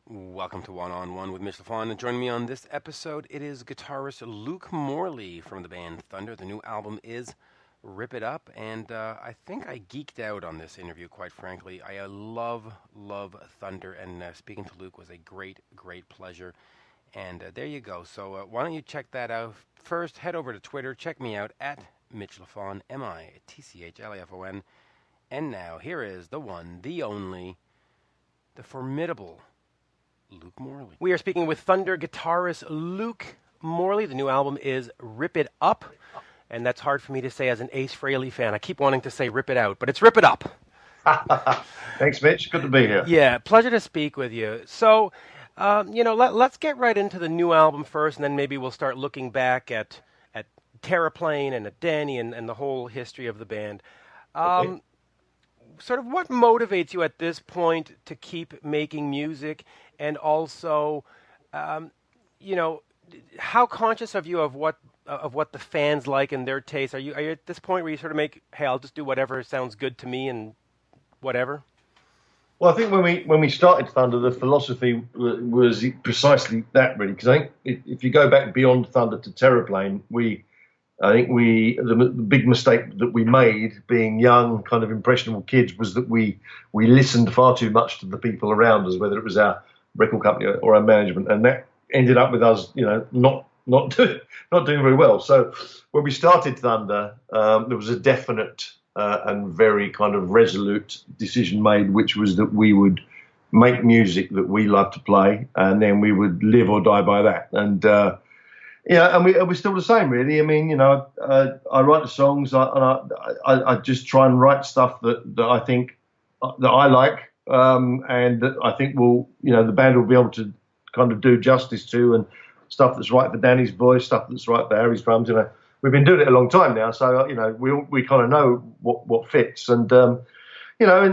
Welcome to One on One with Mitch Lafon. And joining me on this episode, it is guitarist Luke Morley from the band Thunder. The new album is Rip It Up, and I think I geeked out on this interview, quite frankly. I love Thunder, and speaking to Luke was a great pleasure. And there you go. So why don't you check that out? First, head over to Twitter. Check me out at Mitch Lafon, MITCHLAFON. And now, here is the one, the only, the formidable Luke Morley. We are speaking with Thunder guitarist Luke Morley. The new album is Rip It Up, and that's hard for me to say as an Ace Frehley fan. I keep wanting to say Rip It Out, but it's Rip It Up. Thanks, Mitch. Good to be here. Yeah, pleasure to speak with you. So, let's get right into the new album first, and then maybe we'll start looking back at Terraplane and at Danny and the whole history of the band. Okay. Sort of what motivates you at this point to keep making music, and also, how conscious are you of what the fans like and their taste? Are you at this point where you sort of make, hey, I'll just do whatever sounds good to me and whatever? Well, I think when we started Thunder, the philosophy was precisely that, really. Because I think if you go back beyond Thunder to Terraplane, the big mistake that we made, being young, kind of impressionable kids, was that we listened far too much to the people around us, whether it was our record company or our management, and that ended up with us, not doing very well. So when we started Thunder, there was a definite and very kind of resolute decision made, which was that we would make music that we loved to play, and then we would live or die by that. And and we're still the same, really. I mean, I write the songs, I just try and write stuff that I think that I like, and that I think the band will be able to kind of do justice to, and stuff that's right for Danny's voice, stuff that's right for Harry's drums. We've been doing it a long time now, so we kind of know what fits, and and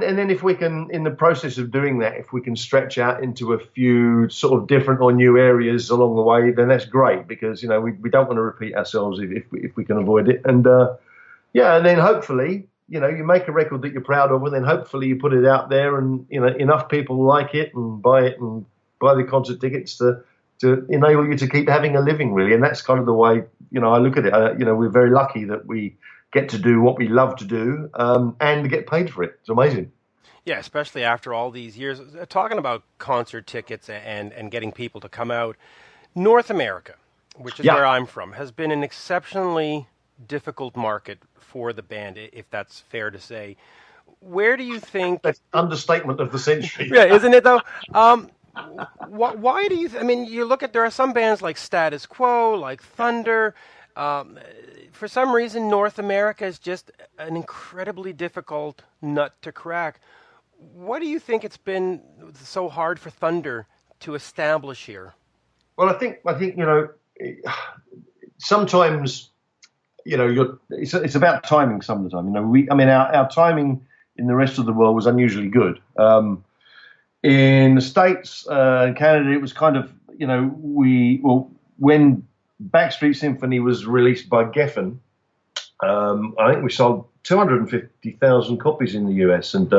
then if we can, in the process of doing that, if we can stretch out into a few sort of different or new areas along the way, then that's great, because we don't want to repeat ourselves if we can avoid it. And and then hopefully you make a record that you're proud of, and then hopefully you put it out there, and enough people like it and buy the concert tickets to enable you to keep having a living, really. And that's kind of the way I look at it. We're very lucky that we get to do what we love to do, and get paid for it. It's amazing. Yeah, especially after all these years. Talking about concert tickets and getting people to come out, North America, which is where I'm from, has been an exceptionally difficult market for the band, if that's fair to say. Where do you think... That's understatement of the century. Yeah, isn't it, though? Why do you... you look at... There are some bands like Status Quo, like Thunder... for some reason, North America is just an incredibly difficult nut to crack. What do you think it's been so hard for Thunder to establish here? Well, I think sometimes it's about timing. Some of the time, our timing in the rest of the world was unusually good. In the States, Canada, it was kind of when Backstreet Symphony was released by Geffen, I think we sold 250,000 copies in the US, and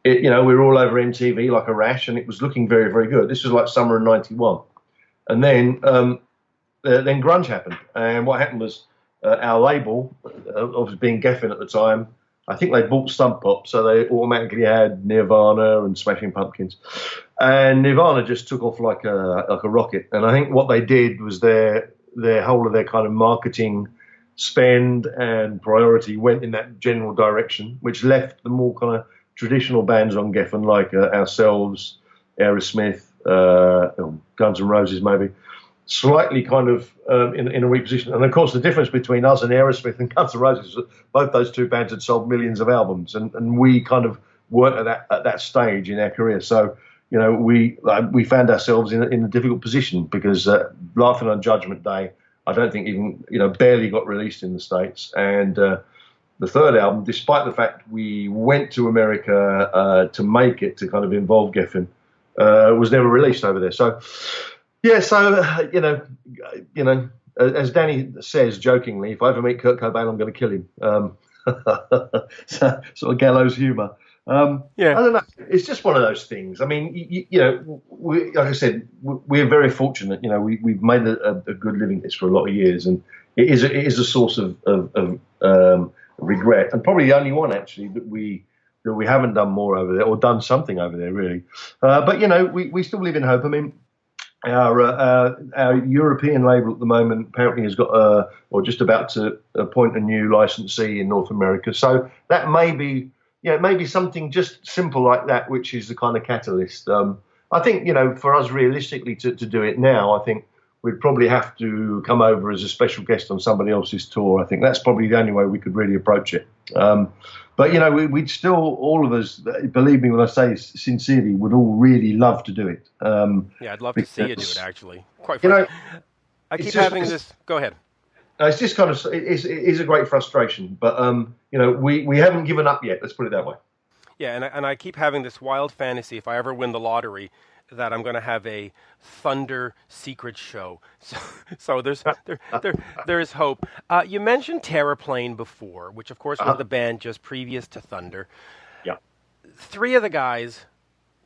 we were all over MTV like a rash, and it was looking very, very good. This was like summer of '91, and then grunge happened, and what happened was our label, obviously being Geffen at the time, I think they bought Stump Pop, so they automatically had Nirvana and Smashing Pumpkins, and Nirvana just took off like a rocket. And I think what they did was their whole of their kind of marketing spend and priority went in that general direction, which left the more kind of traditional bands on Geffen, like ourselves, Aerosmith, Guns N' Roses maybe, slightly kind of in a weak position. And of course, the difference between us and Aerosmith and Guns N' Roses is that both those two bands had sold millions of albums, and we kind of weren't at that stage in our career. So we found ourselves in a difficult position, because Lafon on Judgment Day, I don't think even barely got released in the States, and the third album, despite the fact we went to America to make it, to kind of involve Geffen, was never released over there. So. Yeah, so, as Danny says jokingly, if I ever meet Kurt Cobain, I'm going to kill him. Sort of gallows humour. I don't know. It's just one of those things. I mean, like I said, we're very fortunate. We've made a good living this for a lot of years, and it is a source of regret, and probably the only one actually that we haven't done more over there or done something over there really. But we still live in hope. I mean, our European label at the moment apparently has got or just about to appoint a new licensee in North America. So that may be, maybe something just simple like that, which is the kind of catalyst. I think, for us realistically to do it now, I think we'd probably have to come over as a special guest on somebody else's tour. I think that's probably the only way we could really approach it. But, we'd still, all of us, believe me when I say sincerely, would all really love to do it. I'd love to see you do it, actually. Quite frankly. I keep having this. Go ahead. It's just kind of, it is a great frustration. But, we haven't given up yet. Let's put it that way. Yeah, and I keep having this wild fantasy, if I ever win the lottery, that I'm going to have a Thunder secret show. So there is hope. You mentioned Terraplane before, which of course was the band just previous to Thunder. Yeah. 3 of the guys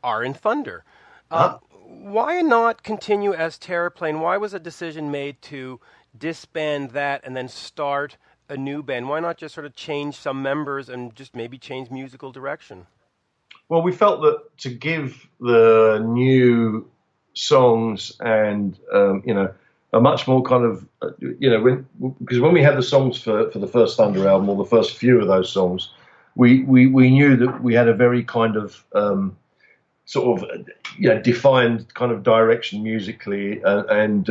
are in Thunder. Why not continue as Terraplane? Why was a decision made to disband that and then start a new band? Why not just sort of change some members and just maybe change musical direction? Well, we felt that to give the new songs and, a much more kind of, because when we had the songs for the first Thunder album, or the first few of those songs, we knew that we had a very kind of sort of, defined kind of direction musically. And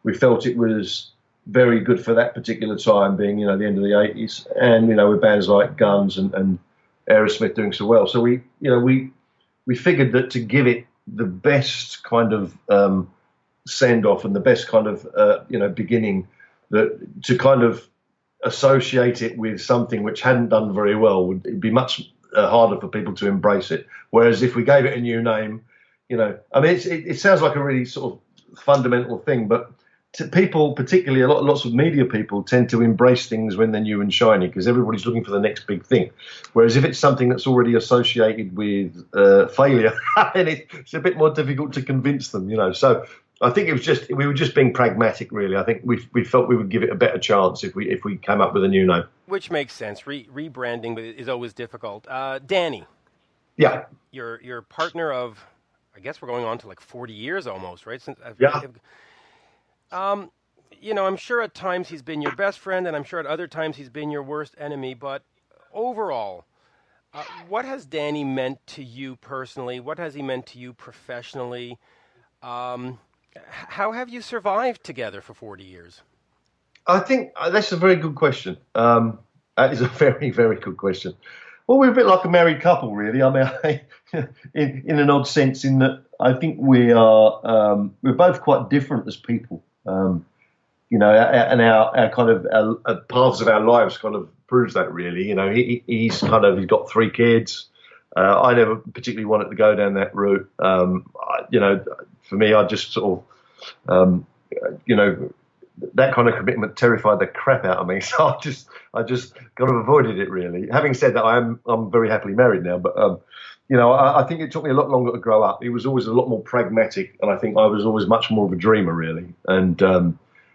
we felt it was very good for that particular time, being, the end of the 80s. And, with bands like Guns and Aerosmith doing so well. So we figured that to give it the best kind of send off and the best kind of beginning, that to kind of associate it with something which hadn't done very well would be much harder for people to embrace it. Whereas if we gave it a new name, I mean, it sounds like a really sort of fundamental thing, but to people, particularly lots of media people, tend to embrace things when they're new and shiny because everybody's looking for the next big thing. Whereas if it's something that's already associated with failure, then it's a bit more difficult to convince them, So I think we were just being pragmatic, really. I think we felt we would give it a better chance if we came up with a new name. Which makes sense. Rebranding is always difficult. Danny. Yeah. Your partner of, I guess we're going on to like 40 years almost, right? I'm sure at times he's been your best friend, and I'm sure at other times he's been your worst enemy. But overall, what has Danny meant to you personally? What has he meant to you professionally? How have you survived together for 40 years? I think that's a very good question. That is a very, very good question. Well, we're a bit like a married couple, really. I mean, in an odd sense, in that I think we're both quite different as people. And our kind of our paths of our lives kind of proves that, really. He's got 3 kids. I never particularly wanted to go down that route. For me, I just sort of, that kind of commitment terrified the crap out of me. So I just kind of avoided it, really. Having said that, I'm very happily married now, but I think it took me a lot longer to grow up. He was always a lot more pragmatic, and I think I was always much more of a dreamer, really. And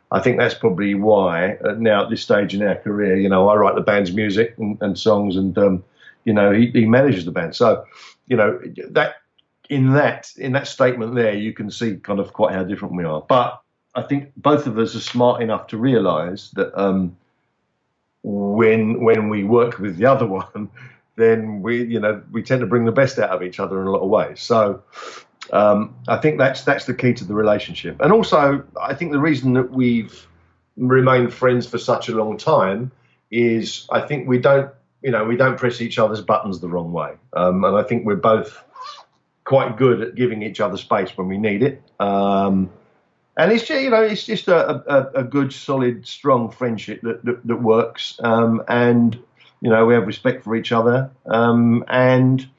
I think that's probably why now at this stage in our career, I write the band's music and songs, and he manages the band. So, that in that statement there, you can see kind of quite how different we are. But I think both of us are smart enough to realise that when we work with the other one, then we tend to bring the best out of each other in a lot of ways. So I think that's the key to the relationship. And also, I think the reason that we've remained friends for such a long time is I think we don't press each other's buttons the wrong way. And I think we're both quite good at giving each other space when we need it. And it's just a good, solid, strong friendship that works. And we have respect for each other. And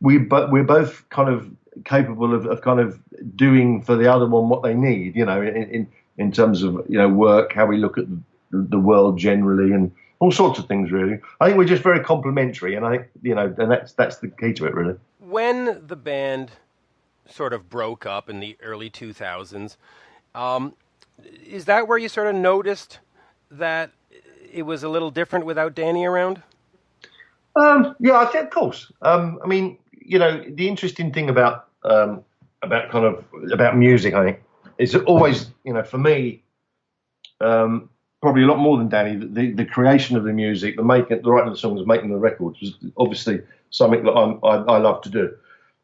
we're both kind of capable of kind of doing for the other one what they need. In terms of work, how we look at the world generally, and all sorts of things, really. I think we're just very complimentary, and I think, and that's the key to it, really. When the band sort of broke up in the early 2000s, is that where you sort of noticed that it was a little different without Danny around? Yeah, I think, of course. I mean, the interesting thing about music, I think, is always, for me, probably a lot more than Danny, the creation of the music, the writing of the songs, making the records was obviously something that I love to do.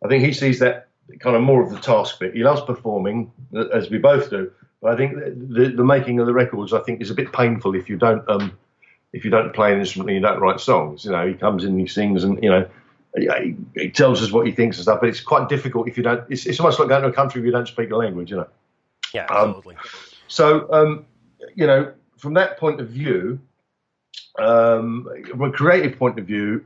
I think he sees that kind of more of the task bit. He loves performing, as we both do. But I think the making of the records, I think, is a bit painful if you don't play an instrument and you don't write songs. He comes in and he sings and, he tells us what he thinks and stuff, but it's quite difficult if you don't. It's almost like going to a country if you don't speak the language, Yeah, absolutely. From that point of view, from a creative point of view,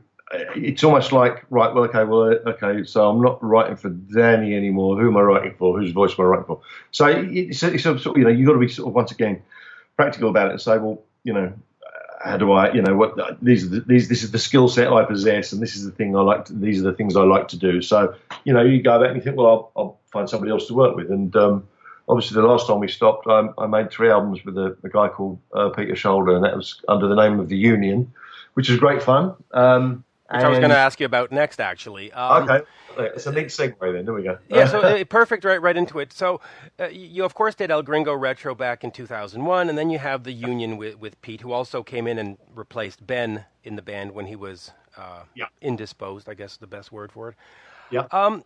it's almost like, right, okay, so I'm not writing for Danny anymore. Who am I writing for? Whose voice am I writing for? So it's sort of, you've got to be sort of, once again, practical about it and say, well, how do I, this is the skill set I possess, and this is the thing I like. These are the things I like to do. So, you go back and you think, well, I'll find somebody else to work with. And obviously, the last time we stopped, I made 3 albums with a guy called Peter Shoulder, and that was under the name of The Union, which was great fun. Which I was going to ask you about next, actually. Okay, it's a neat segue then. There we go. Yeah, so perfect, right into it. So you, of course, did El Gringo Retro back in 2001, and then you have The Union with Pete, who also came in and replaced Ben in the band when he was indisposed, I guess is the best word for it. Yeah.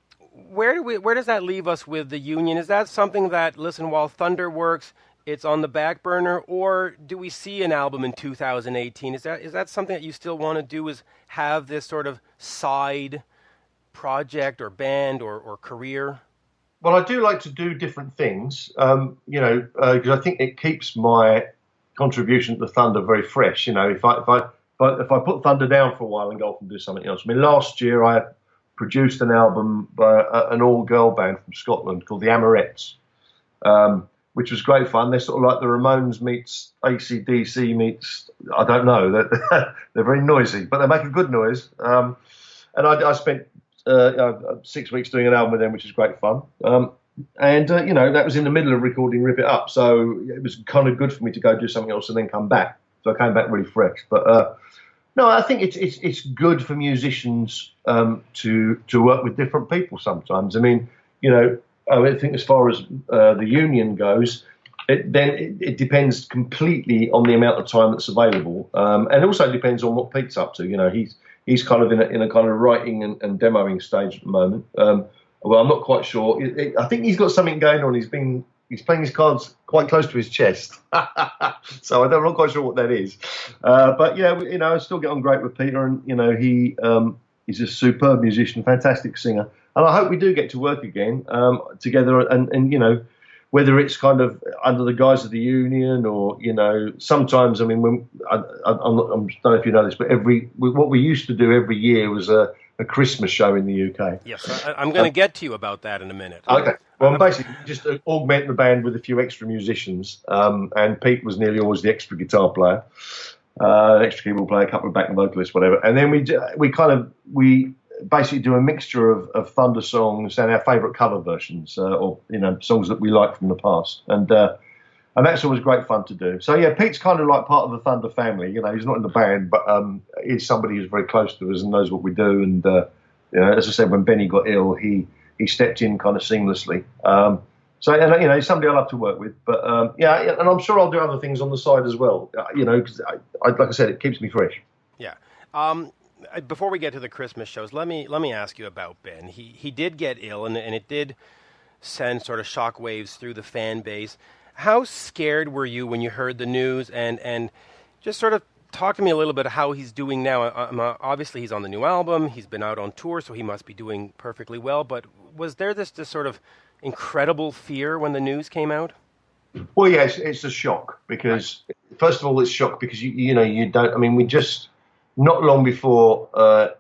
Where does that leave us with The Union? Is that something that, listen, while Thunder works, it's on the back burner, or do we see an album in 2018? Is that something that you still want to do, is have this sort of side project or band or career? Well, I do like to do different things, because I think it keeps my contribution to Thunder very fresh. If I put Thunder down for a while and go off and do something else. I mean, last year I produced an album by an all-girl band from Scotland called the Amorettes, which was great fun. They're sort of like the Ramones meets AC/DC meets, I don't know. They're very noisy, but they make a good noise. And I spent 6 weeks doing an album with them, which is great fun. That was in the middle of recording Rip It Up, so it was kind of good for me to go do something else and then come back. So I came back really fresh. But no, I think it's good for musicians to work with different people sometimes. I mean, I think as far as the Union goes, it depends completely on the amount of time that's available, and also depends on what Pete's up to. He's kind of in a kind of writing and demoing stage at the moment. Well, I'm not quite sure. I think he's got something going on. He's playing his cards quite close to his chest, so I'm not quite sure what that is. But yeah, I still get on great with Peter, and he's a superb musician, fantastic singer. And I hope we do get to work again together, and whether it's kind of under the guise of the Union or sometimes. I mean, I don't know if you know this, but what we used to do every year was a Christmas show in the UK. Yes, I'm going to get to you about that in a minute. Okay. Well, basically, just augment the band with a few extra musicians, and Pete was nearly always the extra guitar player, extra keyboard player, a couple of backing vocalists, whatever. And then we basically do a mixture of Thunder songs and our favourite cover versions, or songs that we like from the past, and that's always great fun to do. So yeah, Pete's kind of like part of the Thunder family. He's not in the band, but he's somebody who's very close to us and knows what we do. And as I said, when Benny got ill, he stepped in kind of seamlessly. He's somebody I love to work with. But and I'm sure I'll do other things on the side as well. Because like I said, it keeps me fresh. Yeah. Before we get to the Christmas shows, let me ask you about Ben. He did get ill, and it did send sort of shockwaves through the fan base. How scared were you when you heard the news? And just sort of talk to me a little bit of how he's doing now. Obviously, he's on the new album. He's been out on tour, so he must be doing perfectly well. But was there this sort of incredible fear when the news came out? Well, yeah, it's a shock because, first of all, it's shock because you don't. I mean, we just. Not long before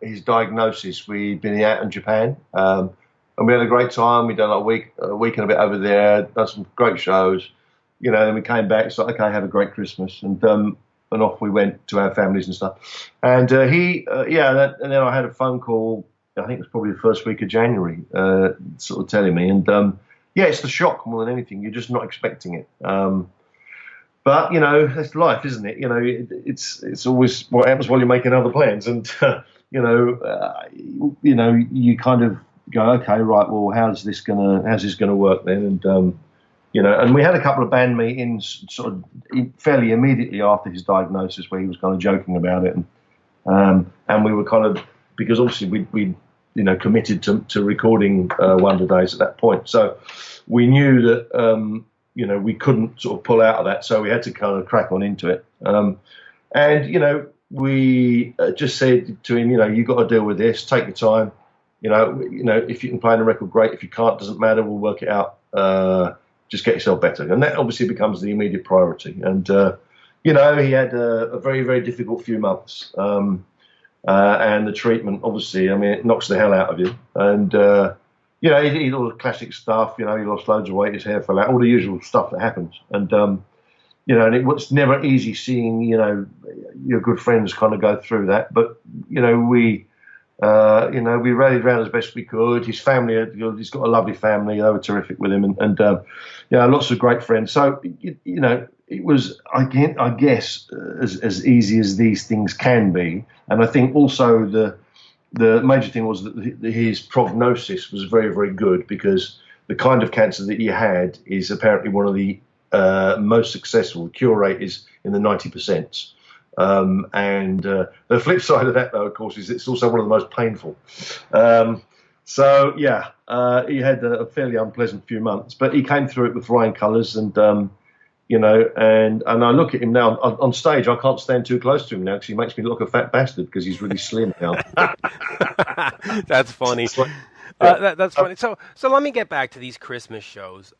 his diagnosis, we'd been out in Japan, and we had a great time. We'd done like a week and a bit over there, done some great shows, and we came back. It's like, okay, have a great Christmas. And and off we went to our families and stuff. And and then I had a phone call. I think it was probably the first week of January, sort of telling me, and it's the shock more than anything. You're just not expecting it. But that's life, isn't it? It's always what happens while you're making other plans, and you kind of go, okay, right. Well, how's this gonna work then? And and we had a couple of band meetings sort of fairly immediately after his diagnosis, where he was kind of joking about it, and we were kind of, because obviously we committed to recording Wonder Days at that point, so we knew that we couldn't sort of pull out of that, so we had to kind of crack on into it. We just said to him, you've got to deal with this. Take your time. If you can play on a record, great. If you can't, doesn't matter. We'll work it out. Just get yourself better, and that obviously becomes the immediate priority. And he had a very, very difficult few months. And the treatment, obviously, I mean, it knocks the hell out of you. And he did all the classic stuff. He lost loads of weight, his hair fell out, all the usual stuff that happens. And and it was never easy seeing your good friends kind of go through that. But we rallied around as best we could. His family, he's got a lovely family. They were terrific with him, and lots of great friends. So it was, I guess, as easy as these things can be. And I think also the major thing was that his prognosis was very, very good, because the kind of cancer that he had is apparently one of the most successful. The cure rate is in the 90%. And the flip side of that, though, of course, is it's also one of the most painful. He had a fairly unpleasant few months, but he came through it with flying colours. And and I look at him now on stage. I can't stand too close to him now, because he makes me look like a fat bastard, because he's really slim now. That's funny. That's funny. So let me get back to these Christmas shows.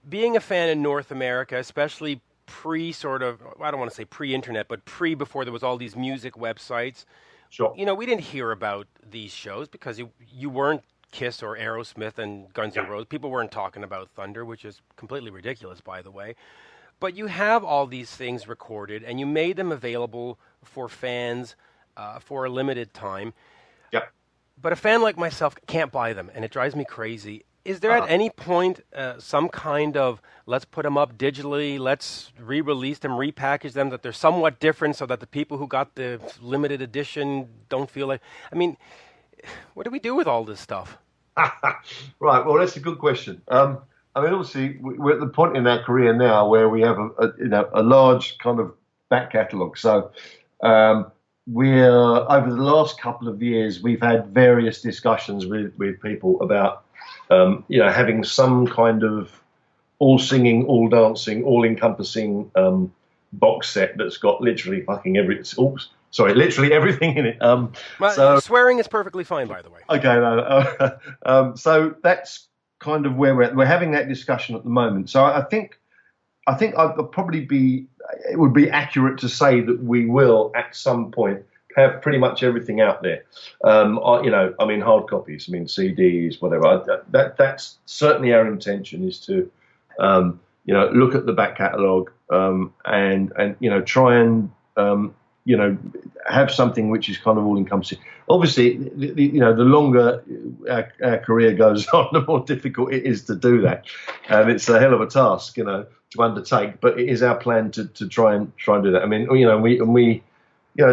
Being a fan in North America, especially I don't want to say pre-internet, but before there was all these music websites. Sure. We didn't hear about these shows because you weren't Kiss or Aerosmith and Guns N' Roses. People weren't talking about Thunder, which is completely ridiculous, by the way. But you have all these things recorded, and you made them available for fans for a limited time. Yeah. But a fan like myself can't buy them, and it drives me crazy. Is there at any point some kind of, let's put them up digitally, let's re-release them, repackage them, that they're somewhat different so that the people who got the limited edition don't feel like... I mean, what do we do with all this stuff? Right, well, that's a good question. Obviously, we're at the point in our career now where we have a large kind of back catalogue. So we're, over the last couple of years, we've had various discussions with people about having some kind of all singing, all dancing, all encompassing box set that's got literally literally everything in it. So swearing is perfectly fine, by the way. Okay, so that's kind of where we're at. We're having that discussion at the moment. So I think it would be accurate to say that we will at some point have pretty much everything out there. Hard copies, CDs, whatever. That's certainly our intention, is to, look at the back catalogue and try and, have something which is kind of all encompassing. Obviously, the longer our career goes on, the more difficult it is to do that. It's a hell of a task, to undertake. But it is our plan to try and do that.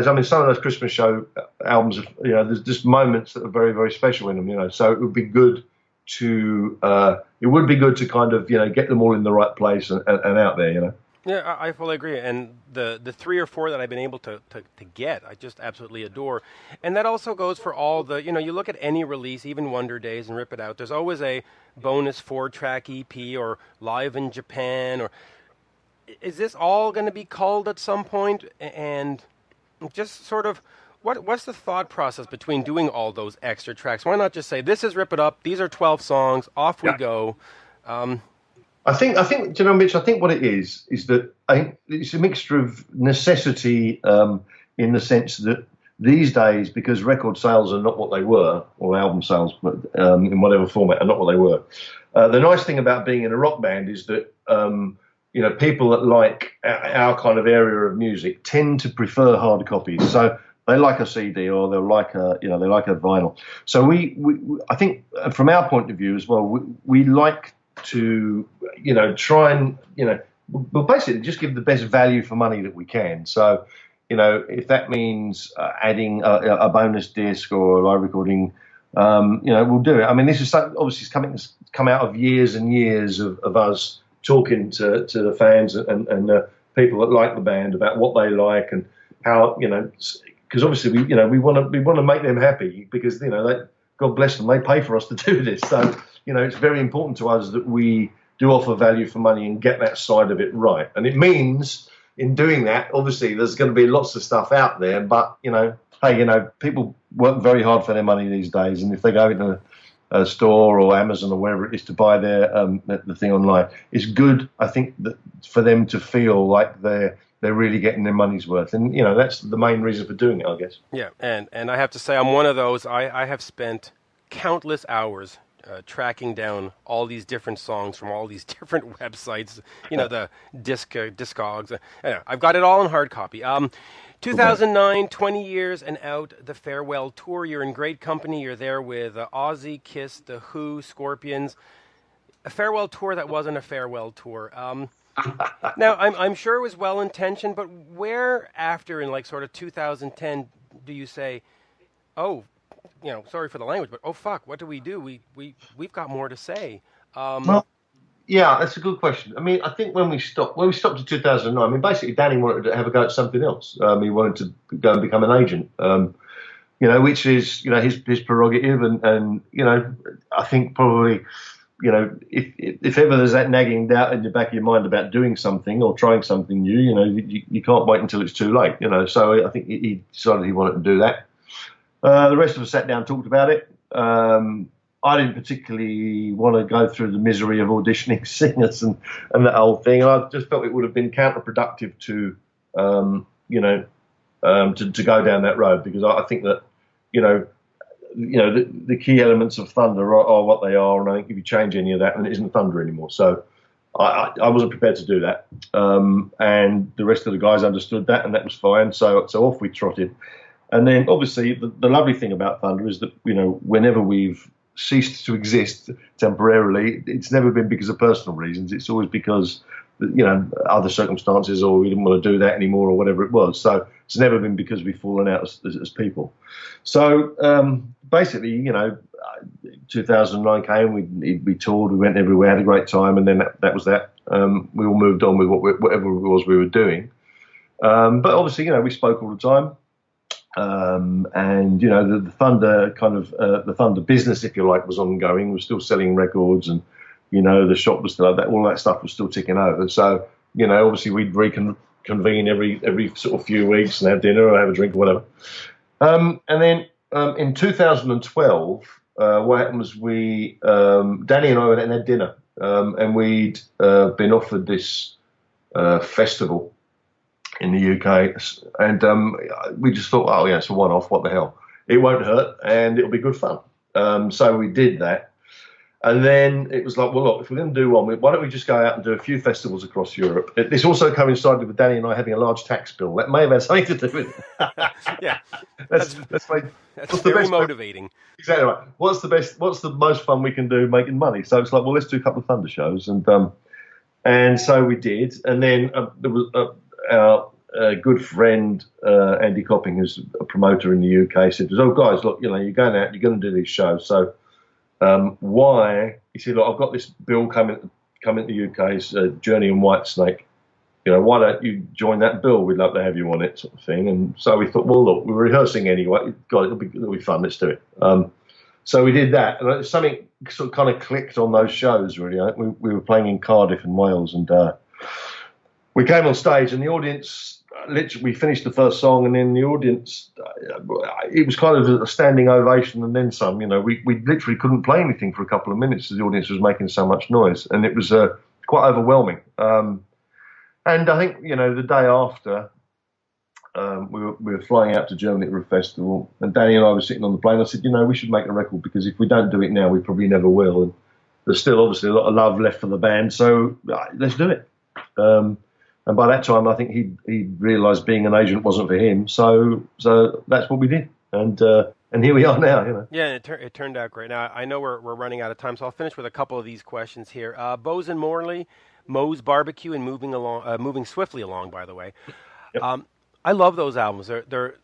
Some of those Christmas show albums, there's just moments that are very, very special in them, So it would be good to kind of, get them all in the right place and out there, Yeah, I fully agree. And the 3 or 4 that I've been able to get, I just absolutely adore. And that also goes for all the, you look at any release, even Wonder Days and Rip It Out, there's always a bonus 4-track EP or Live in Japan. Or is this all going to be culled at some point? And just sort of, what's the thought process between doing all those extra tracks? Why not just say, this is Rip It Up, these are 12 songs, off we go. I think, Mitch, I think what it is that it's a mixture of necessity in the sense that these days, because record sales are not what they were, or album sales, but in whatever format, are not what they were. The nice thing about being in a rock band is that people that like our kind of area of music tend to prefer hard copies. So they like a CD or they like a vinyl. So I think from our point of view as well, we like to, try and, well, basically just give the best value for money that we can. So, if that means adding a bonus disc or a live recording, we'll do it. I mean, this is obviously come out of years and years of us talking to the fans and people that like the band about what they like and how, because obviously we want to make them happy because God bless them, they pay for us to do this. So it's very important to us that we do offer value for money and get that side of it right. And it means in doing that, obviously there's going to be lots of stuff out there, but hey, people work very hard for their money these days, and if they go into a store or Amazon or wherever it is to buy their the thing online, it's good, I think, that for them to feel like they're really getting their money's worth, and that's the main reason for doing it, I guess. Yeah, and I have to say I'm one of those. I have spent countless hours tracking down all these different songs from all these different websites, the Discogs. I've got it all in hard copy. 2009, 20 years and out, the farewell tour. You're in great company. You're there with Ozzy, Kiss, The Who, Scorpions. A farewell tour that wasn't a farewell tour. Now, I'm sure it was well-intentioned, but where after in like sort of 2010 do you say, oh, sorry for the language, but oh fuck, what do? We've got more to say. Well, yeah, that's a good question. I mean, I think when we stopped in 2009, I mean, basically Danny wanted to have a go at something else. He wanted to go and become an agent, which is, his prerogative. And I think probably, if ever there's that nagging doubt in the back of your mind about doing something or trying something new, you can't wait until it's too late, So I think he decided he wanted to do that. The rest of us sat down and talked about it. I didn't particularly want to go through the misery of auditioning singers and that whole thing. I just felt it would have been counterproductive to go down that road, because I think that, the key elements of Thunder are what they are, and I think if you change any of that, then it isn't Thunder anymore. So I wasn't prepared to do that, and the rest of the guys understood that, and that was fine. So off we trotted. And then, obviously, the lovely thing about Thunder is that, whenever we've ceased to exist temporarily, it's never been because of personal reasons. It's always because, other circumstances, or we didn't want to do that anymore, or whatever it was. So it's never been because we've fallen out as people. So basically, 2009 came, we toured, we went everywhere, had a great time, and then that was that. We all moved on with whatever it was we were doing. But obviously, we spoke all the time. And the Thunder kind of the Thunder business, if you like, was ongoing. We were still selling records, and the shop was still that. All that stuff was still ticking over. So obviously we'd reconvene every sort of few weeks and have dinner or have a drink or whatever. And then in 2012, what happened was Danny and I went and had dinner, and we'd been offered this festival in the UK, and we just thought, oh yeah, it's a one-off, what the hell, it won't hurt and it'll be good fun. So we did that, and then it was like, well, look, if we're going to do one, why don't we just go out and do a few festivals across Europe? This also coincided with Danny and I having a large tax bill. That may have had something to do with it. Yeah, that's very motivating. Exactly right. What's the most fun we can do making money? So it's like, well, let's do a couple of Thunder shows, and so we did, and then there was our good friend Andy Copping, who's a promoter in the UK, said, "Oh guys, look, you're going out, you're going to do these shows. So why?" He said, "Look, I've got this bill coming to the UK, it's Journey and Whitesnake. Why don't you join that bill? We'd love to have you on it," sort of thing. And so we thought, well, look, we're rehearsing anyway. God, it'll be fun. Let's do it. So we did that, and something sort of kind of clicked on those shows. Really, we were playing in Cardiff in Wales, and we came on stage, and the audience, literally, we finished the first song, and then the audience, it was kind of a standing ovation and then some. We literally couldn't play anything for a couple of minutes because the audience was making so much noise, and it was quite overwhelming. And I think, the day after, we were flying out to Germany for a festival, and Danny and I were sitting on the plane. I said, we should make a record, because if we don't do it now, we probably never will. And there's still obviously a lot of love left for the band, so let's do it. And by that time, I think he realised being an agent wasn't for him. So that's what we did, and here we are now. You know. Yeah, and it turned out great. Now I know we're running out of time, so I'll finish with a couple of these questions here. Bose and Morley, Moe's Barbecue, and moving swiftly along. By the way, Yep. I love those albums. They're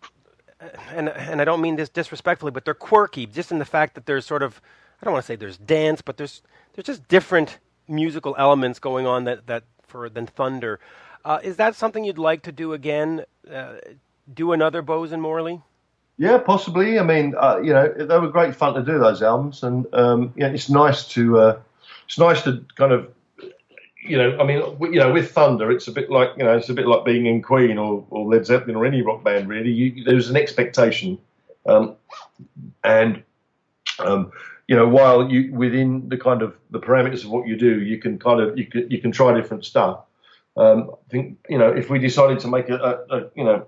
and I don't mean this disrespectfully, but they're quirky, just in the fact that there's sort of, I don't want to say there's dance, but there's just different musical elements going on than Thunder. Is that something you'd like to do again? Do another Bose and Morley? Yeah, possibly. I mean, they were great fun to do those albums, and it's nice to kind of, I mean, with Thunder, it's a bit like being in Queen or Led Zeppelin or any rock band really. There's an expectation, and while you within the kind of the parameters of what you do, you can try different stuff. I think if we decided to make a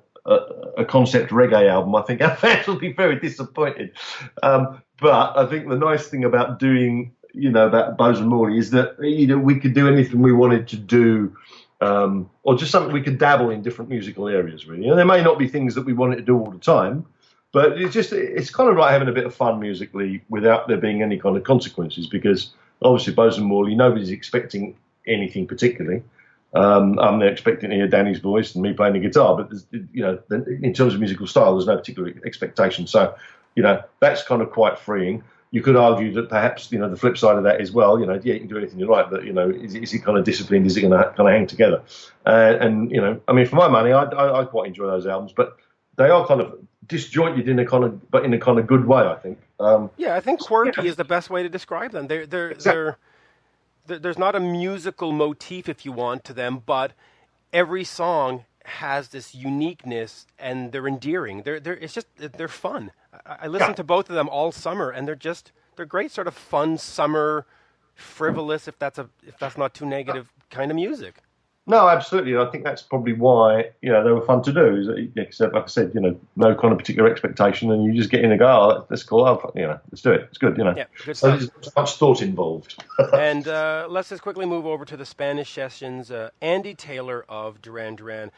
concept reggae album, I think our fans will be very disappointed. But I think the nice thing about doing that Bose and Morley is that we could do anything we wanted to do, or just something we could dabble in different musical areas really. And there may not be things that we wanted to do all the time, but it's kind of like having a bit of fun musically without there being any kind of consequences, because obviously Bose and Morley, nobody's expecting anything particularly. I'm there expecting to hear Danny's voice and me playing the guitar, but in terms of musical style, there's no particular expectation. So, that's kind of quite freeing. You could argue that perhaps, the flip side of that is, well, you can do anything you like, but, is it kind of disciplined? Is it going to kind of hang together? I mean, for my money, I quite enjoy those albums, but they are kind of disjointed in a kind of good way, I think. I think quirky is the best way to describe them. There's not a musical motif, if you want, to them, but every song has this uniqueness, and they're endearing. They're fun. I listened to both of them all summer, and they're great, sort of fun summer, frivolous, if that's not too negative, kind of music. No, absolutely. I think that's probably why they were fun to do. Is that, except, like I said, no kind of particular expectation, and you just get in and go, oh, that's cool. Let's do it. It's good. Yeah, good so stuff. there's much thought involved. And let's just quickly move over to the Spanish sessions. Andy Taylor of Duran Duran.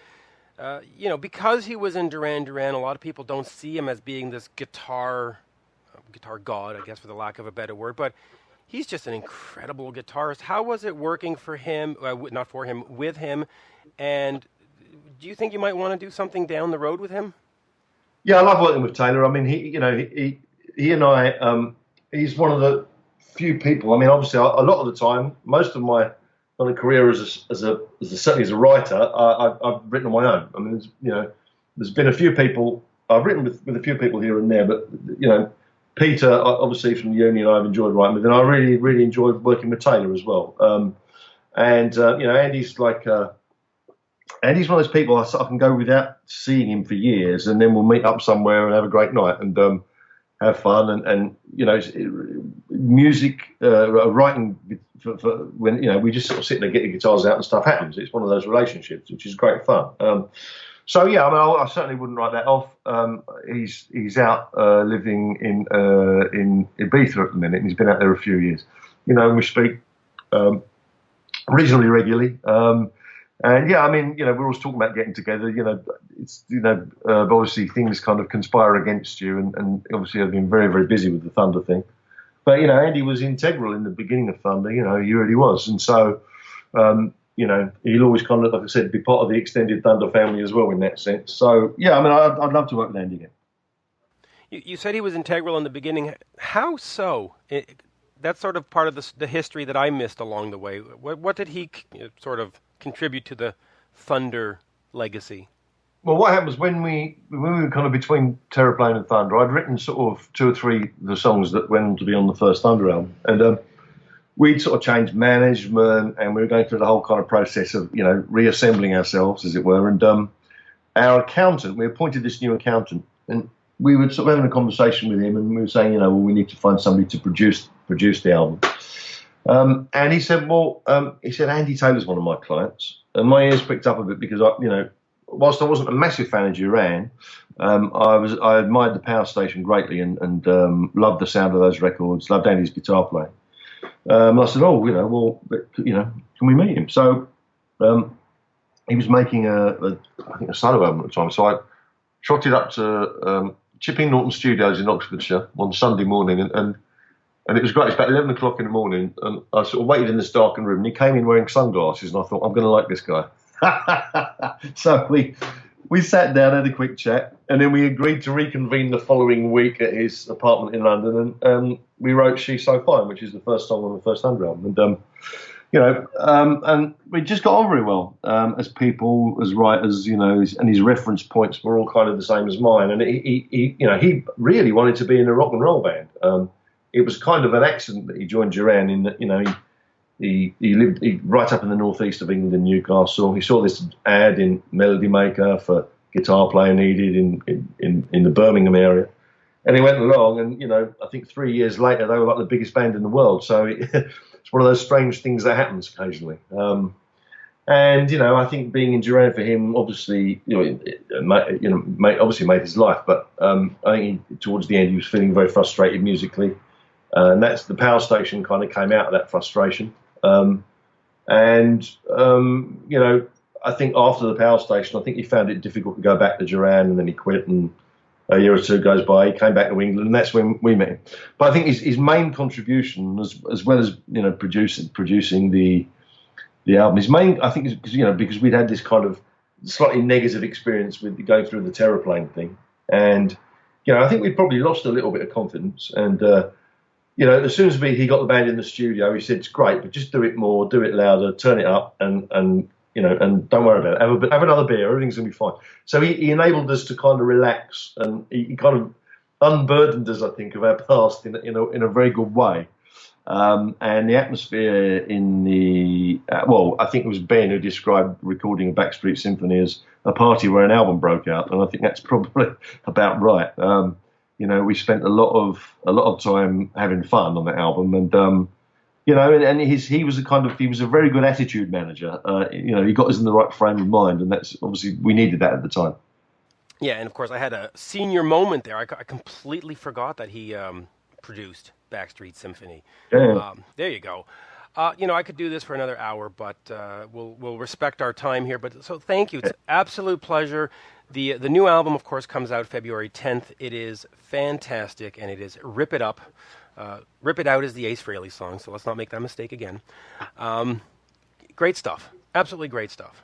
Because he was in Duran Duran, a lot of people don't see him as being this guitar god, I guess, for the lack of a better word, but he's just an incredible guitarist. How was it working for him, not for him, with him? And do you think you might want to do something down the road with him? Yeah, I love working with Taylor. I mean, he and I, he's one of the few people. I mean, obviously, a lot of the time, most of my kind of career certainly as a writer, I've written on my own. I mean, there's been a few people I've written with a few people here and there, but Peter, obviously from the Union, I've enjoyed writing with, and I really, really enjoyed working with Taylor as well. Andy's Andy's one of those people I can go without seeing him for years, and then we'll meet up somewhere and have a great night and have fun. And music, writing for when we just sort of sit there, get the guitars out, and stuff happens. It's one of those relationships, which is great fun. So yeah, I mean, I certainly wouldn't write that off. He's out living in Ibiza at the minute, and he's been out there a few years. We speak reasonably regularly. And yeah, I mean, we're always talking about getting together. It's obviously things kind of conspire against you, and obviously I've been very, very busy with the Thunder thing. But Andy was integral in the beginning of Thunder. He really was, and so. He'll always kind of, like I said, be part of the extended Thunder family as well in that sense. So, yeah, I mean, I'd love to work with Andy again. You said he was integral in the beginning. How so? That's sort of part of the history that I missed along the way. What did he sort of contribute to the Thunder legacy? Well, what happened was when we were kind of between Terraplane and Thunder, I'd written sort of 2 or 3 of the songs that went on to be on the first Thunder album. And we'd sort of changed management, and we were going through the whole kind of process of, reassembling ourselves, as it were. And our accountant, we appointed this new accountant, and we were sort of having a conversation with him, and we were saying, we need to find somebody to produce the album. And he said, Andy Taylor's one of my clients. And my ears pricked up a bit because, whilst I wasn't a massive fan of Duran, I admired the Power Station greatly and loved the sound of those records, loved Andy's guitar playing. I said, can we meet him? So he was making I think a solo album at the time. So I trotted up to Chipping Norton Studios in Oxfordshire one Sunday morning, and it was great. It's about 11 o'clock in the morning, and I sort of waited in this darkened room, and he came in wearing sunglasses, and I thought, I'm going to like this guy. So we sat down, had a quick chat, and then we agreed to reconvene the following week at his apartment in London, and we wrote She's So Fine, which is the first song on the first Thunder album. And and we just got on very well as people, as writers, and his reference points were all kind of the same as mine. And he really wanted to be in a rock and roll band. It was kind of an accident that he joined Duran in that, he lived right up in the northeast of England in Newcastle. He saw this ad in Melody Maker for guitar player needed in the Birmingham area. And he went along, and, I think 3 years later, they were like the biggest band in the world. So it's one of those strange things that happens occasionally. I think being in Duran for him, obviously, obviously made his life. But I think towards the end, he was feeling very frustrated musically. And that's the Power Station kind of came out of that frustration. I think after the Power Station, I think he found it difficult to go back to Duran, and then he quit, and a year or two goes by, he came back to England, and that's when we met him. But I think his main contribution, as well as producing the album, his main, I think, is because we'd had this kind of slightly negative experience with going through the Terraplane thing, and I think we'd probably lost a little bit of confidence. And as soon as he got the band in the studio, he said, "It's great, but just do it more, do it louder, turn it up, and don't worry about it. Have another beer. Everything's going to be fine." So he enabled us to kind of relax, and he kind of unburdened us, I think, of our past in a very good way. And the atmosphere in the I think it was Ben who described recording a Backstreet Symphony as a party where an album broke out, and I think that's probably about right. We spent a lot of time having fun on that album, and he was a very good attitude manager. He got us in the right frame of mind, and that's obviously we needed that at the time. Yeah, and of course I had a senior moment there. I completely forgot that he produced Backstreet Symphony. Yeah. There you go. I could do this for another hour, but we'll respect our time here. But so thank you. It's an absolute pleasure. The new album, of course, comes out February 10th. It is fantastic, and it is Rip It Up. Rip It Out is the Ace Frehley song, so let's not make that mistake again. Great stuff. Absolutely great stuff.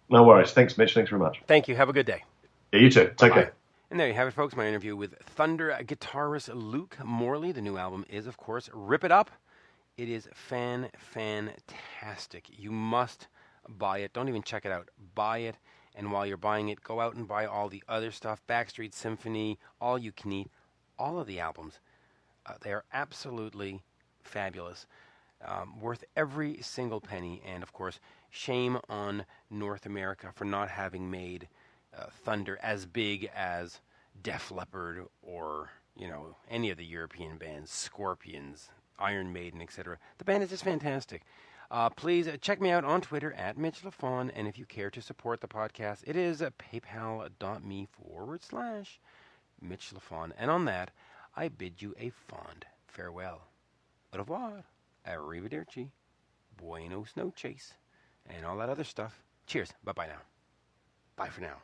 No worries. Thanks, Mitch. Thanks very much. Thank you. Have a good day. Yeah, you too. Take care. And there you have it, folks. My interview with Thunder guitarist Luke Morley. The new album is, of course, Rip It Up. It is fantastic. You must buy it. Don't even check it out. Buy it. And while you're buying it, go out and buy all the other stuff. Backstreet Symphony, All You Can Eat, all of the albums. They are absolutely fabulous. Worth every single penny. And, of course, shame on North America for not having made Thunder as big as Def Leppard or, any of the European bands, Scorpions, Iron Maiden, etc. The band is just fantastic. Please check me out on Twitter at Mitch Lafon, and if you care to support the podcast, it is paypal.me/Mitch Lafon. And on that, I bid you a fond farewell. Au revoir, arrivederci, buenos noches, and all that other stuff. Cheers. Bye-bye now. Bye for now.